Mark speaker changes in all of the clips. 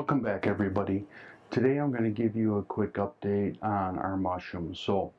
Speaker 1: Welcome back, everybody. Today I'm going to give you a quick update on our mushrooms. So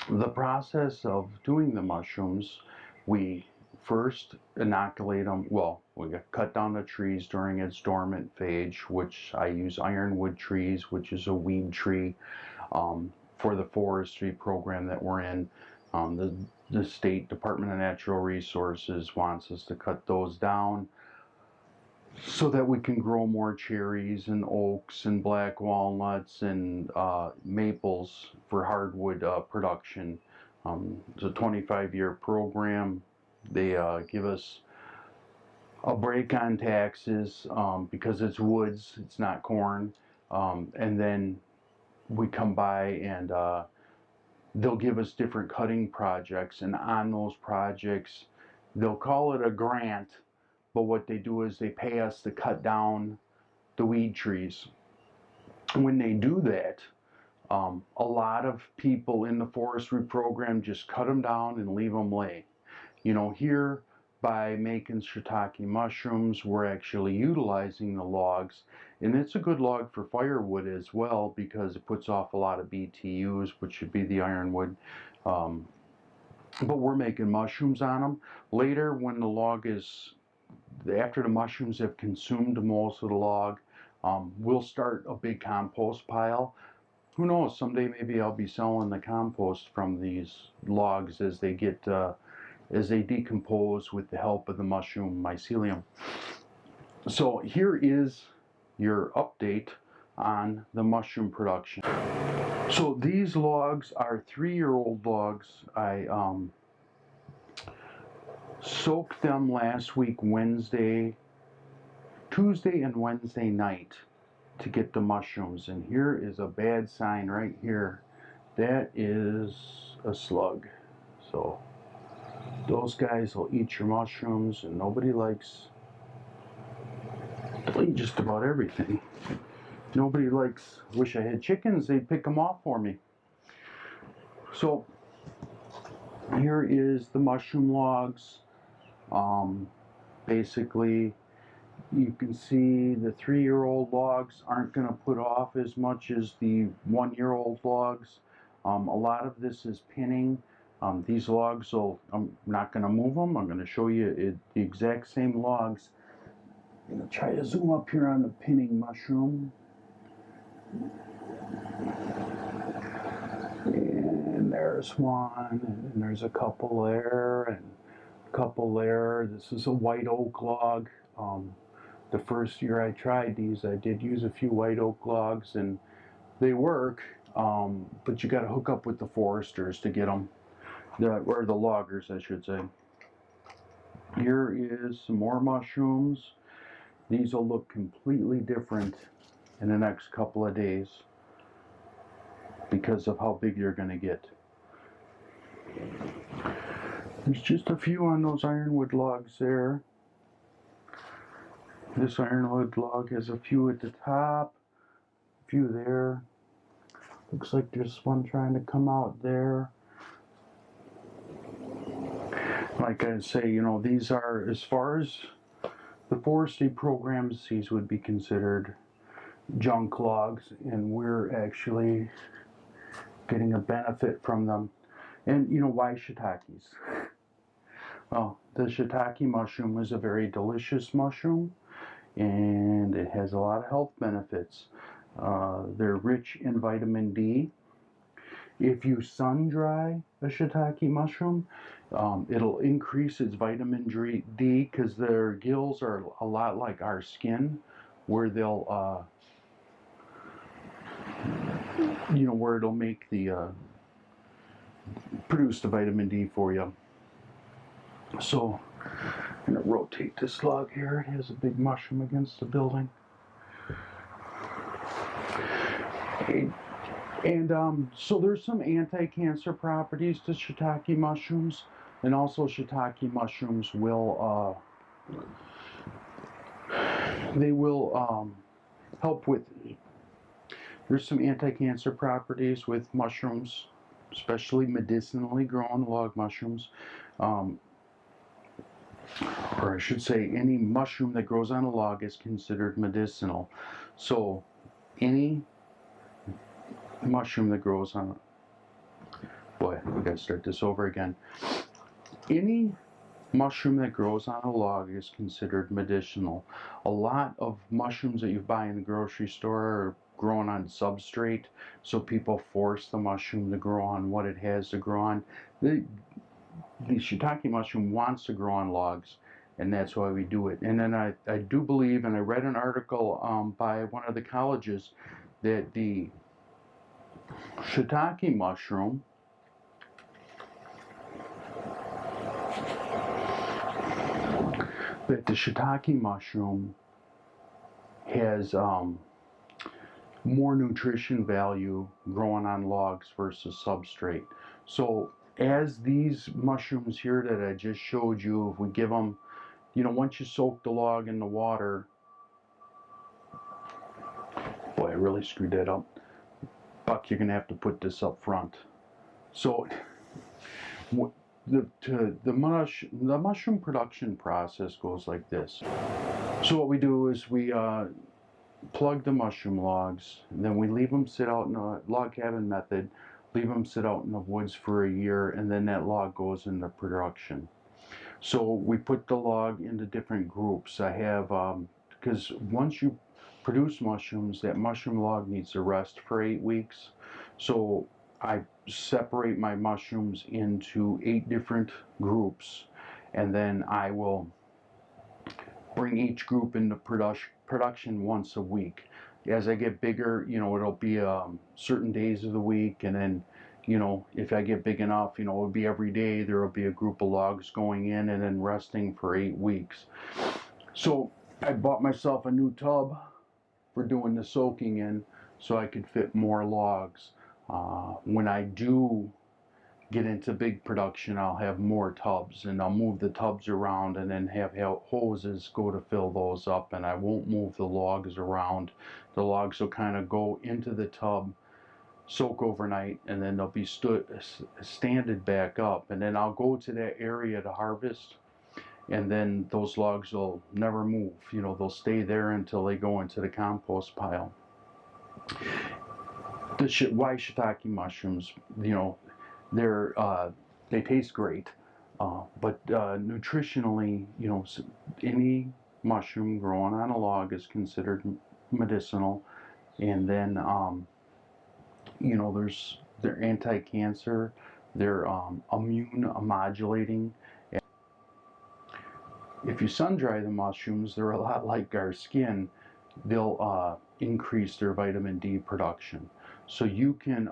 Speaker 1: the process of doing the mushrooms, we first inoculate them. Well, we cut down the trees during its dormant phase, which I use ironwood trees, which is a weed tree, for the forestry program that we're in. The State Department of Natural Resources wants us to cut those down so that we can grow more cherries and oaks and black walnuts and maples for hardwood production. It's a 25-year program. They give us a break on taxes because it's woods, it's not corn. And then we come by and they'll give us different cutting projects, and on those projects they'll call it a grant, but what they do is they pay us to cut down the weed trees. When they do that, a lot of people in the forestry program just cut them down and leave them lay. You know, here by making shiitake mushrooms, we're actually utilizing the logs, and it's a good log for firewood as well because it puts off a lot of BTUs, which should be the ironwood. But we're making mushrooms on them. Later, when the log is, after the mushrooms have consumed most of the log, we'll start a big compost pile. Who knows, someday maybe I'll be selling the compost from these logs as they get as they decompose with the help of the mushroom mycelium. So here is your update on the mushroom production. So these logs are 3-year-old logs. I soaked them last week Tuesday and Wednesday night to get the mushrooms. And here is a bad sign right here. That is a slug. So those guys will eat your mushrooms, and nobody likes, they'll eat just about everything. Nobody likes, wish I had chickens, they'd pick them off for me. So here is the mushroom logs. Basically, you can see the 3-year-old logs aren't going to put off as much as the 1-year-old logs. A lot of this is pinning. These logs I'm not going to move them. I'm going to show you the exact same logs. I'm going to try to zoom up here on the pinning mushroom. And there's one, and there's a couple there, and a couple there. This is a white oak log. The first year I tried these, I did use a few white oak logs, and they work, but you got to hook up with the foresters to get them, or the loggers, I should say. Here is some more mushrooms. These will look completely different in the next couple of days because of how big you're going to get. There's just a few on those ironwood logs there. This ironwood log has a few at the top, a few there. Looks like there's one trying to come out there. Like I say, you know, these are, as far as the forestry programs, these would be considered junk logs, and we're actually getting a benefit from them. And you know, why shiitakes? Well, the shiitake mushroom is a very delicious mushroom, and it has a lot of health benefits. They're rich in vitamin D. If you sun dry a shiitake mushroom, it'll increase its vitamin D because their gills are a lot like our skin, where they'll, you know, where it'll make the, produce the vitamin D for you. So I'm going to rotate this log here. It has a big mushroom against the building. And so there's some anti-cancer properties to shiitake mushrooms, and also shiitake mushrooms will help with, there's some anti-cancer properties with mushrooms, especially medicinally grown log mushrooms. or I should say, any mushroom that grows on a log is considered medicinal. So any mushroom that grows on, boy, we gotta start this over again. Any mushroom that grows on a log is considered medicinal. A lot of mushrooms that you buy in the grocery store are grown on substrate, so people force the mushroom to grow on what it has to grow on. The shiitake mushroom wants to grow on logs, and that's why we do it. And then I do believe, and I read an article by one of the colleges, that the shiitake mushroom has more nutrition value growing on logs versus substrate. So as these mushrooms here that I just showed you, if we give them, you know, once you soak the log in the water, boy, I really screwed that up. Buck, you're gonna have to put this up front. So the mushroom production process goes like this. So what we do is we plug the mushroom logs, and then we leave them sit out in a log cabin method, leave them sit out in the woods for a year, and then that log goes into production. So we put the log into different groups. I have, because once you produce mushrooms, that mushroom log needs to rest for 8 weeks. So I separate my mushrooms into 8 different groups, and then I will bring each group into production once a week. As I get bigger, you know, it'll be certain days of the week, and then, you know, if I get big enough, you know, it'll be every day there will be a group of logs going in and then resting for 8 weeks. So I bought myself a new tub for doing the soaking in so I could fit more logs. When I do get into big production, I'll have more tubs, and I'll move the tubs around and then have hoses go to fill those up, and I won't move the logs around. The logs will kind of go into the tub, soak overnight, and then they'll be standed back up, and then I'll go to that area to harvest, and then those logs will never move. You know, they'll stay there until they go into the compost pile. Why shiitake mushrooms? You know, they taste great, but nutritionally, you know, any mushroom growing on a log is considered medicinal. And then, you know, they're anti-cancer, they're immune modulating. If you sun dry the mushrooms, they're a lot like our skin. They'll increase their vitamin D production. So you can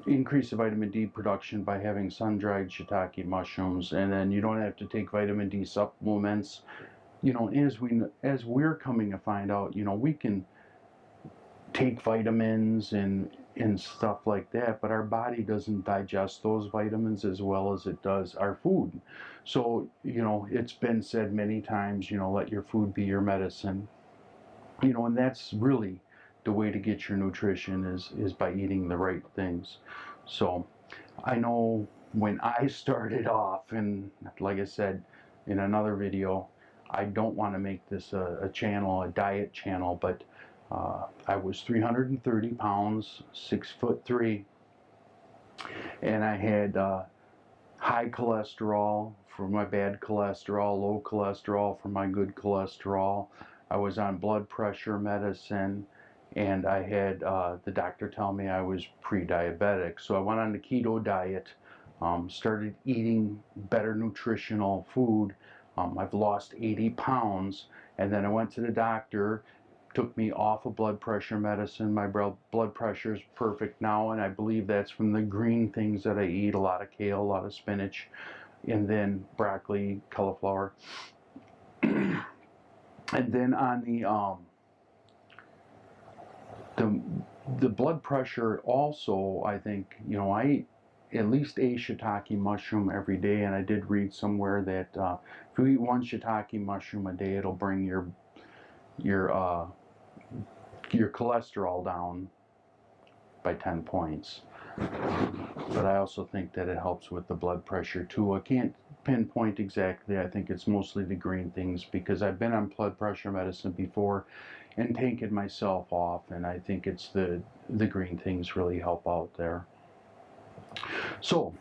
Speaker 1: increase the vitamin D production by having sun-dried shiitake mushrooms, and then you don't have to take vitamin D supplements. You know, as we're coming to find out, you know, we can take vitamins and stuff like that, but our body doesn't digest those vitamins as well as it does our food. So, you know, it's been said many times, you know, let your food be your medicine. You know, and that's really the way to get your nutrition is by eating the right things. So I know when I started off, and like I said in another video, I don't want to make this a diet channel, but I was 330 pounds, 6'3", and I had high cholesterol for my bad cholesterol, low cholesterol for my good cholesterol. I was on blood pressure medicine, and I had the doctor tell me I was pre-diabetic. So I went on the keto diet, started eating better nutritional food. I've lost 80 pounds, and then I went to the doctor, took me off of blood pressure medicine. My blood pressure is perfect now, and I believe that's from the green things that I eat, a lot of kale, a lot of spinach, and then broccoli, cauliflower. And then on the blood pressure also, I think, you know, I eat at least a shiitake mushroom every day, and I did read somewhere that if you eat 1 shiitake mushroom a day, it'll bring your cholesterol down by 10 points. But I also think that it helps with the blood pressure too. I can't pinpoint exactly. I think it's mostly the green things because I've been on blood pressure medicine before and taken myself off, and I think it's the green things really help out there. So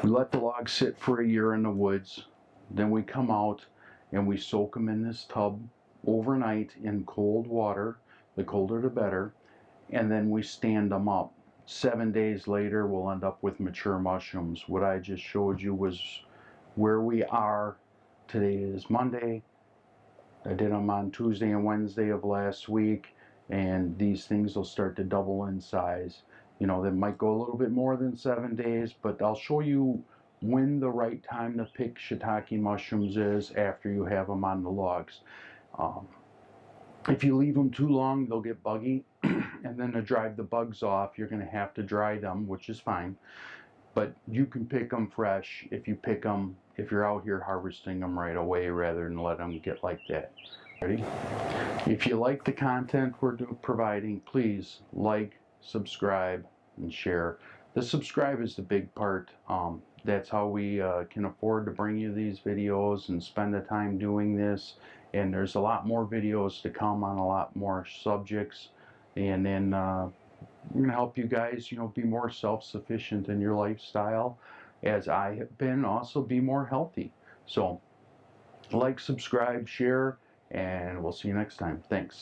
Speaker 1: we let the logs sit for a year in the woods, then we come out and we soak them in this tub overnight in cold water. The colder the better. And then we stand them up. 7 days later, we'll end up with mature mushrooms. What I just showed you was where we are. Today is Monday. I did them on Tuesday and Wednesday of last week, and these things will start to double in size. You know, they might go a little bit more than 7 days, but I'll show you when the right time to pick shiitake mushrooms is after you have them on the logs. If you leave them too long, they'll get buggy, and then to drive the bugs off, you're going to have to dry them, which is fine. But you can pick them fresh if you pick them, if you're out here harvesting them right away rather than let them get like that. Ready? If you like the content we're providing, please like, subscribe, and share. The subscribe is the big part. That's how we can afford to bring you these videos and spend the time doing this. And there's a lot more videos to come on a lot more subjects. And then we're going to help you guys, you know, be more self-sufficient in your lifestyle, as I have been, also be more healthy. So like, subscribe, share, and we'll see you next time. Thanks.